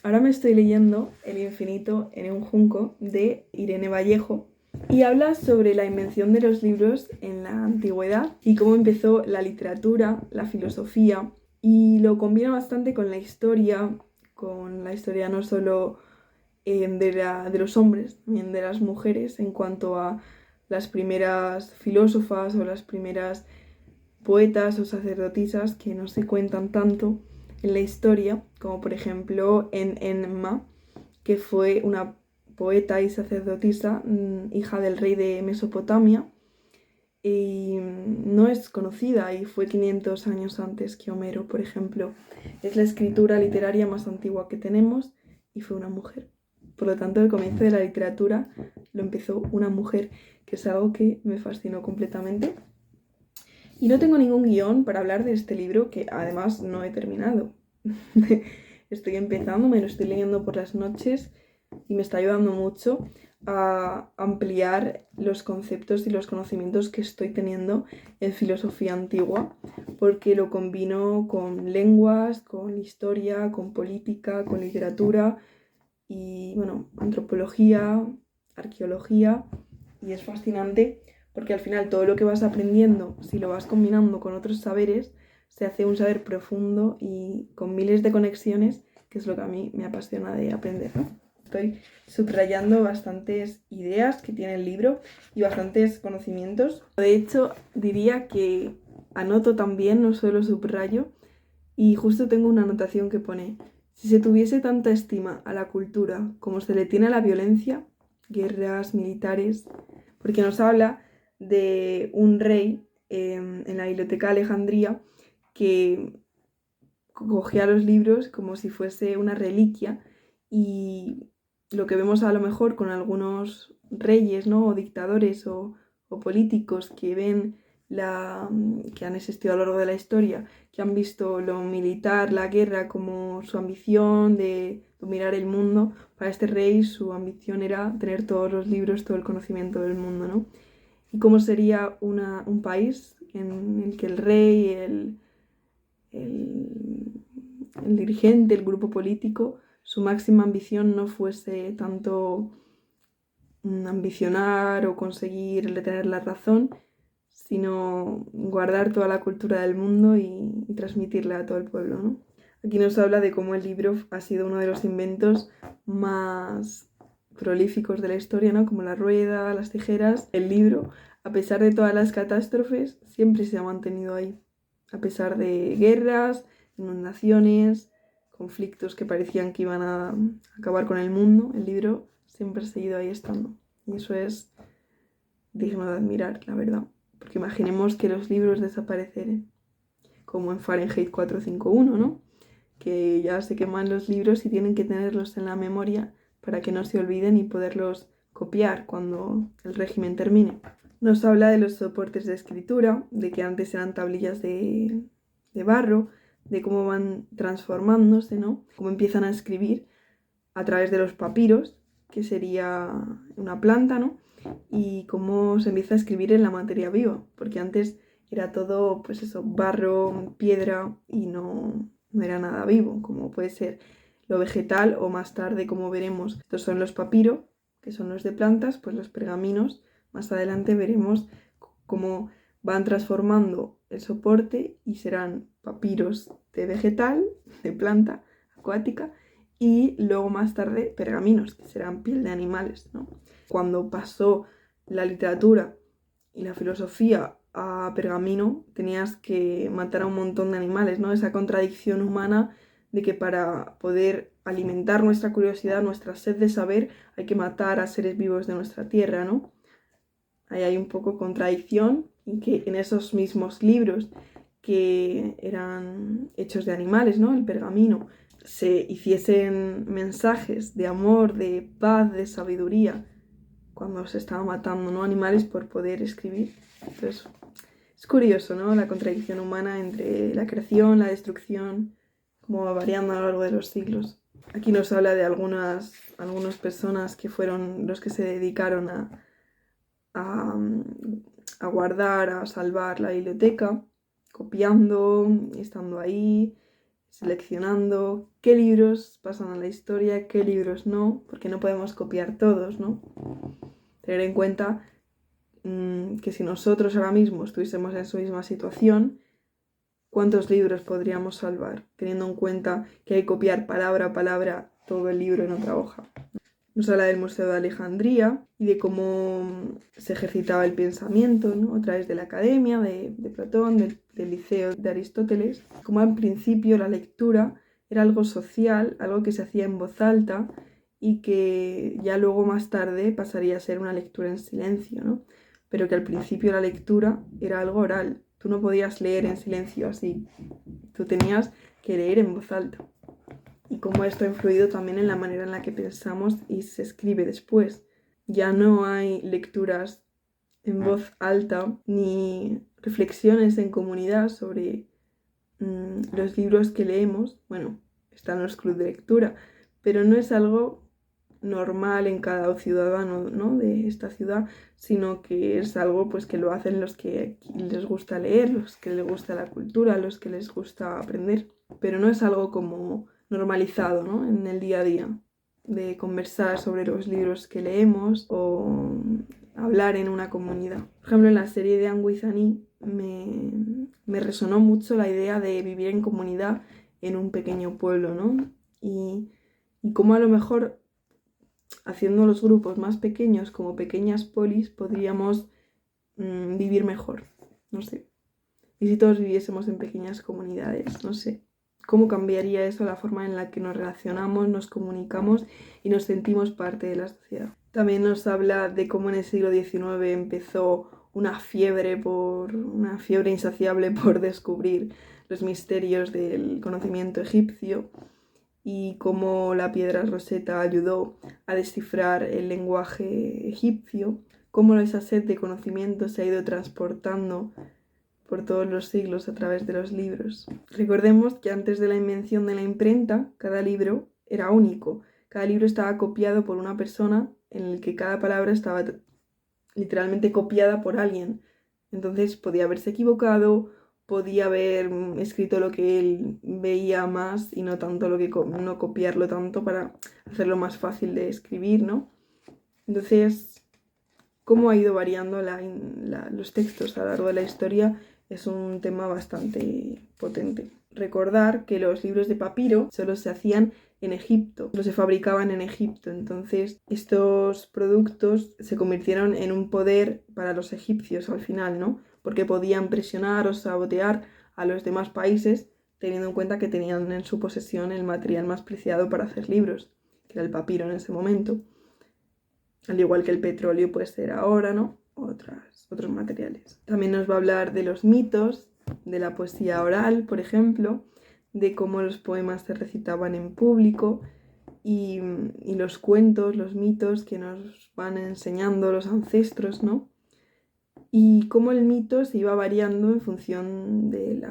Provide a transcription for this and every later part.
Ahora me estoy leyendo El infinito en un junco de Irene Vallejo y habla sobre la invención de los libros en la antigüedad y cómo empezó la literatura, la filosofía, y lo combina bastante con la historia no solo de los hombres, también de las mujeres en cuanto a las primeras filósofas o las primeras poetas o sacerdotisas que no se cuentan tanto en la historia, como por ejemplo en Enma, que fue una poeta y sacerdotisa, hija del rey de Mesopotamia, y no es conocida y fue 500 años antes que Homero, por ejemplo. Es la escritura literaria más antigua que tenemos y fue una mujer. Por lo tanto, el comienzo de la literatura lo empezó una mujer, que es algo que me fascinó completamente. Y no tengo ningún guión para hablar de este libro que además no he terminado. Estoy empezando, me lo estoy leyendo por las noches y me está ayudando mucho a ampliar los conceptos y los conocimientos que estoy teniendo en filosofía antigua, porque lo combino con lenguas, con historia, con política, con literatura y, bueno, antropología, arqueología, y es fascinante porque al final todo lo que vas aprendiendo, si lo vas combinando con otros saberes, se hace un saber profundo y con miles de conexiones, que es lo que a mí me apasiona de aprender, ¿no? Estoy subrayando bastantes ideas que tiene el libro y bastantes conocimientos. De hecho, diría que anoto también, no solo subrayo, y justo tengo una anotación que pone: si se tuviese tanta estima a la cultura como se le tiene a la violencia, guerras militares, porque nos habla de un rey en la biblioteca de Alejandría que cogía los libros como si fuese una reliquia, y lo que vemos a lo mejor con algunos reyes, ¿no? O dictadores o políticos que ven que han existido a lo largo de la historia, que han visto lo militar, la guerra como su ambición de dominar el mundo. Para este rey su ambición era tener todos los libros, todo el conocimiento del mundo, ¿no? Y cómo sería un país en el que el rey, el, el dirigente, el grupo político, su máxima ambición no fuese tanto ambicionar o conseguir tener la razón, sino guardar toda la cultura del mundo y transmitirla a todo el pueblo, ¿no? Aquí nos habla de cómo el libro ha sido uno de los inventos más prolíficos de la historia, ¿no? Como la rueda, las tijeras. El libro, a pesar de todas las catástrofes, siempre se ha mantenido ahí. A pesar de guerras, inundaciones, conflictos que parecían que iban a acabar con el mundo, el libro siempre ha seguido ahí estando. Y eso es digno de admirar, la verdad. Porque imaginemos que los libros desaparecieren, como en Fahrenheit 451, ¿no? Que ya se queman los libros y tienen que tenerlos en la memoria para que no se olviden y poderlos copiar cuando el régimen termine. Nos habla de los soportes de escritura, de que antes eran tablillas de barro, de cómo van transformándose, ¿no? Cómo empiezan a escribir a través de los papiros, que sería una planta, ¿no? Y cómo se empieza a escribir en la materia viva, porque antes era todo, pues eso, barro, piedra, y no era nada vivo, como puede ser lo vegetal, o más tarde, como veremos, estos son los papiros, que son los de plantas, pues los pergaminos. Más adelante veremos cómo van transformando el soporte y serán papiros de vegetal, de planta acuática, y luego más tarde pergaminos, que serán piel de animales, ¿no? Cuando pasó la literatura y la filosofía a pergamino, tenías que matar a un montón de animales, ¿no? Esa contradicción humana de que para poder alimentar nuestra curiosidad, nuestra sed de saber, hay que matar a seres vivos de nuestra tierra, ¿no? Ahí hay un poco contradicción, y que en esos mismos libros que eran hechos de animales, ¿no? El pergamino, se hiciesen mensajes de amor, de paz, de sabiduría, cuando se estaba matando, ¿no? Animales por poder escribir. Entonces, es curioso, ¿no? La contradicción humana entre la creación, la destrucción, cómo va variando a lo largo de los siglos. Aquí nos habla de algunas personas que fueron los que se dedicaron a, a guardar, a salvar la biblioteca, copiando, estando ahí, seleccionando qué libros pasan a la historia, qué libros no, porque no podemos copiar todos, ¿no? Tener en cuenta que si nosotros ahora mismo estuviésemos en su misma situación, ¿cuántos libros podríamos salvar? Teniendo en cuenta que hay que copiar palabra a palabra todo el libro en otra hoja. Nos habla del Museo de Alejandría y de cómo se ejercitaba el pensamiento, ¿no? A través de la academia, de Platón, del Liceo de Aristóteles. Como al principio la lectura era algo social, algo que se hacía en voz alta y que ya luego más tarde pasaría a ser una lectura en silencio, ¿no? Pero que al principio la lectura era algo oral. Tú no podías leer en silencio así, tú tenías que leer en voz alta. Y cómo esto ha influido también en la manera en la que pensamos y se escribe después. Ya no hay lecturas en voz alta ni reflexiones en comunidad sobre los libros que leemos. Bueno, están los clubes de lectura, pero no es algo normal en cada ciudadano, ¿no? De esta ciudad, sino que es algo pues, que lo hacen los que les gusta leer, los que les gusta la cultura, los que les gusta aprender, pero no es algo como normalizado, ¿no? En el día a día, de conversar sobre los libros que leemos o hablar en una comunidad. Por ejemplo, en la serie de Anne with an E me resonó mucho la idea de vivir en comunidad en un pequeño pueblo, ¿no? Y cómo a lo mejor haciendo los grupos más pequeños como pequeñas polis podríamos vivir mejor, no sé. Y si todos viviésemos en pequeñas comunidades, no sé. ¿Cómo cambiaría eso la forma en la que nos relacionamos, nos comunicamos y nos sentimos parte de la sociedad? También nos habla de cómo en el siglo XIX empezó una fiebre insaciable por descubrir los misterios del conocimiento egipcio y cómo la piedra Rosetta ayudó a descifrar el lenguaje egipcio, cómo esa sed de conocimiento se ha ido transportando por todos los siglos a través de los libros. Recordemos que antes de la invención de la imprenta, cada libro era único. Cada libro estaba copiado por una persona en el que cada palabra estaba literalmente copiada por alguien. Entonces podía haberse equivocado, podía haber escrito lo que él veía más y no tanto lo que no copiarlo tanto para hacerlo más fácil de escribir, ¿no? Entonces, cómo ha ido variando los textos a lo largo de la historia es un tema bastante potente. Recordar que los libros de papiro solo se hacían en Egipto, solo se fabricaban en Egipto, entonces estos productos se convirtieron en un poder para los egipcios al final, ¿no? Porque podían presionar o sabotear a los demás países teniendo en cuenta que tenían en su posesión el material más preciado para hacer libros, que era el papiro en ese momento. Al igual que el petróleo puede ser ahora, ¿no? Otros materiales. También nos va a hablar de los mitos, de la poesía oral, por ejemplo, de cómo los poemas se recitaban en público y los cuentos, los mitos que nos van enseñando los ancestros, ¿no? Y cómo el mito se iba variando en función del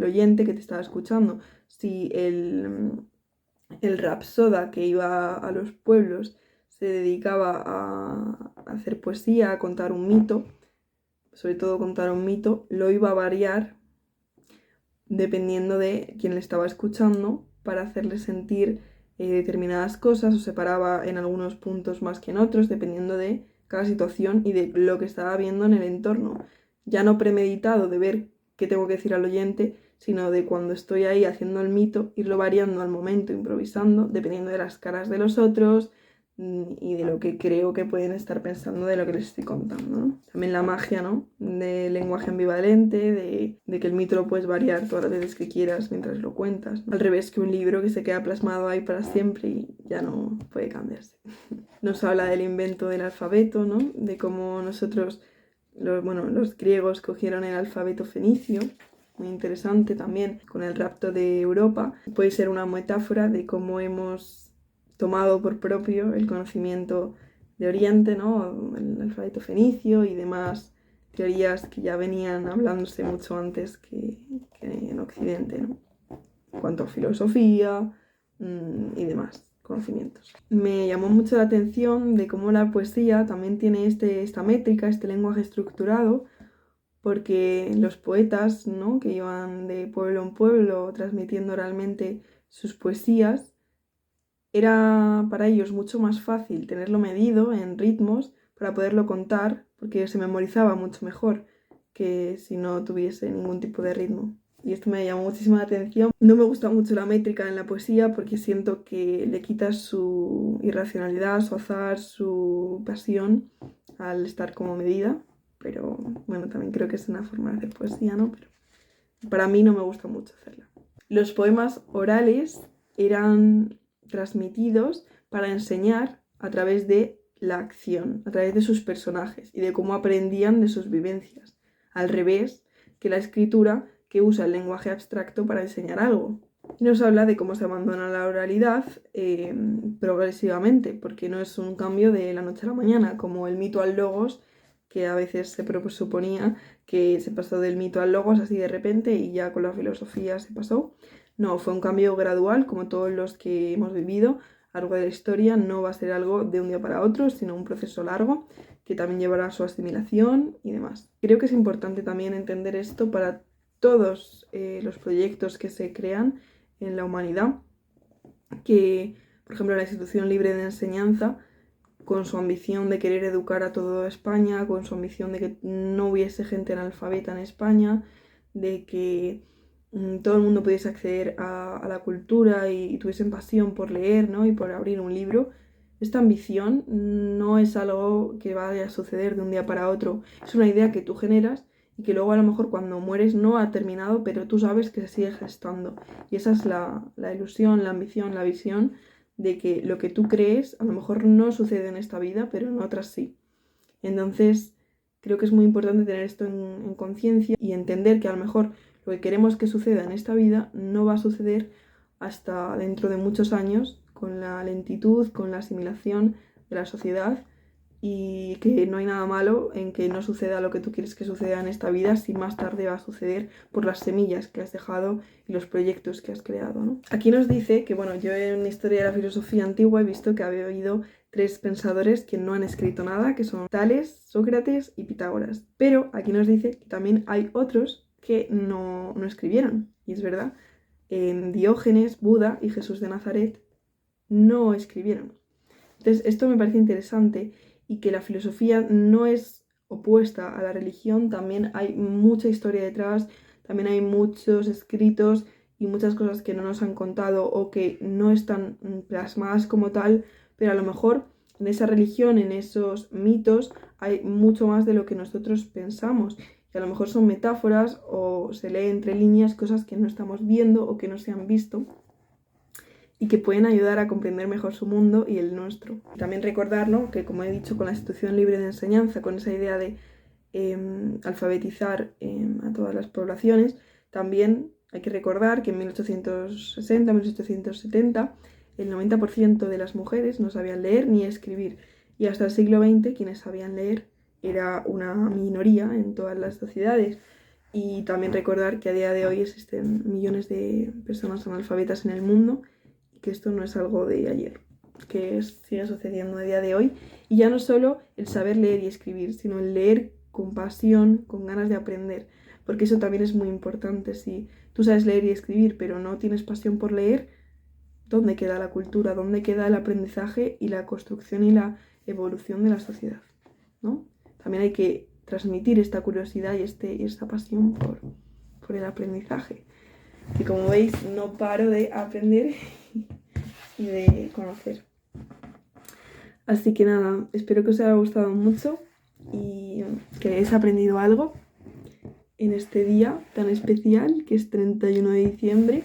oyente que te estaba escuchando. Si el rapsoda que iba a los pueblos se dedicaba a hacer poesía, a contar un mito, sobre todo contar un mito, lo iba a variar dependiendo de quién le estaba escuchando para hacerle sentir determinadas cosas, o se paraba en algunos puntos más que en otros, dependiendo de cada situación y de lo que estaba viendo en el entorno. Ya no premeditado de ver qué tengo que decir al oyente, sino de cuando estoy ahí haciendo el mito, irlo variando al momento, improvisando, dependiendo de las caras de los otros y de lo que creo que pueden estar pensando de lo que les estoy contando, ¿no? También la magia, ¿no? Del lenguaje ambivalente, de que el mito lo puedes variar todas las veces que quieras mientras lo cuentas, ¿no? Al revés que un libro que se queda plasmado ahí para siempre y ya no puede cambiarse. Nos habla del invento del alfabeto, ¿no? De cómo nosotros, los griegos cogieron el alfabeto fenicio, muy interesante también, con el rapto de Europa. Puede ser una metáfora de cómo hemos tomado por propio el conocimiento de Oriente, ¿no? El alfabeto fenicio y demás teorías que ya venían hablándose mucho antes que en Occidente, ¿no? En cuanto a filosofía y demás conocimientos. Me llamó mucho la atención de cómo la poesía también tiene esta métrica, este lenguaje estructurado, porque los poetas, ¿no?, que iban de pueblo en pueblo transmitiendo oralmente sus poesías, era para ellos mucho más fácil tenerlo medido en ritmos para poderlo contar, porque se memorizaba mucho mejor que si no tuviese ningún tipo de ritmo. Y esto me llamó muchísimo la atención. No me gusta mucho la métrica en la poesía porque siento que le quita su irracionalidad, su azar, su pasión al estar como medida. Pero bueno, también creo que es una forma de hacer poesía, ¿no? Pero para mí no me gusta mucho hacerla. Los poemas orales eran transmitidos para enseñar a través de la acción, a través de sus personajes y de cómo aprendían de sus vivencias. Al revés que la escritura, que usa el lenguaje abstracto para enseñar algo. Y nos habla de cómo se abandona la oralidad progresivamente, porque no es un cambio de la noche a la mañana, como el mito al logos, que a veces se suponía que se pasó del mito al logos así de repente y ya con la filosofía se pasó. No, fue un cambio gradual, como todos los que hemos vivido a lo largo de la historia. No va a ser algo de un día para otro, sino un proceso largo que también llevará a su asimilación y demás. Creo que es importante también entender esto para todos los proyectos que se crean en la humanidad, que, por ejemplo, la Institución Libre de Enseñanza, con su ambición de querer educar a toda España, con su ambición de que no hubiese gente analfabeta en España, de que todo el mundo pudiese acceder a la cultura y tuviesen pasión por leer, ¿no?, y por abrir un libro. Esta ambición no es algo que vaya a suceder de un día para otro, es una idea que tú generas y que luego a lo mejor cuando mueres no ha terminado, pero tú sabes que se sigue gestando. Y esa es la ilusión, la ambición, la visión de que lo que tú crees a lo mejor no sucede en esta vida, pero en otras sí. Entonces, creo que es muy importante tener esto en conciencia y entender que a lo mejor lo que queremos que suceda en esta vida no va a suceder hasta dentro de muchos años, con la lentitud, con la asimilación de la sociedad, y que no hay nada malo en que no suceda lo que tú quieres que suceda en esta vida si más tarde va a suceder por las semillas que has dejado y los proyectos que has creado, ¿no? Aquí nos dice que, bueno, yo en la historia de la filosofía antigua he visto que había habido 3 pensadores que no han escrito nada, que son Tales, Sócrates y Pitágoras. Pero aquí nos dice que también hay otros que no escribieron, y es verdad. Diógenes, Buda y Jesús de Nazaret no escribieron. Entonces, esto me parece interesante, y que la filosofía no es opuesta a la religión, también hay mucha historia detrás, también hay muchos escritos y muchas cosas que no nos han contado o que no están plasmadas como tal, pero a lo mejor en esa religión, en esos mitos, hay mucho más de lo que nosotros pensamos. Y a lo mejor son metáforas o se lee entre líneas cosas que no estamos viendo o que no se han visto, y que pueden ayudar a comprender mejor su mundo y el nuestro. También recordar, ¿no?, que, como he dicho, con la Institución Libre de Enseñanza, con esa idea de alfabetizar a todas las poblaciones, también hay que recordar que en 1860-1870 el 90% de las mujeres no sabían leer ni escribir, y hasta el siglo XX quienes sabían leer era una minoría en todas las sociedades. Y también recordar que a día de hoy existen millones de personas analfabetas en el mundo, que esto no es algo de ayer, que sigue sucediendo a día de hoy. Y ya no solo el saber leer y escribir, sino el leer con pasión, con ganas de aprender, porque eso también es muy importante. Si tú sabes leer y escribir, pero no tienes pasión por leer, ¿dónde queda la cultura? ¿Dónde queda el aprendizaje y la construcción y la evolución de la sociedad, ¿no? También hay que transmitir esta curiosidad y esta pasión por el aprendizaje. Y como veis, no paro de aprender y de conocer. Así que nada, espero que os haya gustado mucho y que hayáis aprendido algo en este día tan especial que es 31 de diciembre.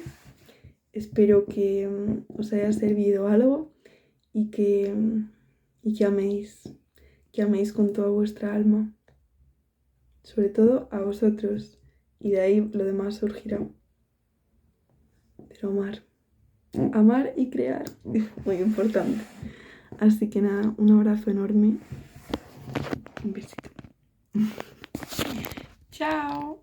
Espero que os haya servido algo y que améis con toda vuestra alma, sobre todo a vosotros, y de ahí lo demás surgirá. Pero amar y crear, muy importante. Así que nada, un abrazo enorme, un besito. Chao.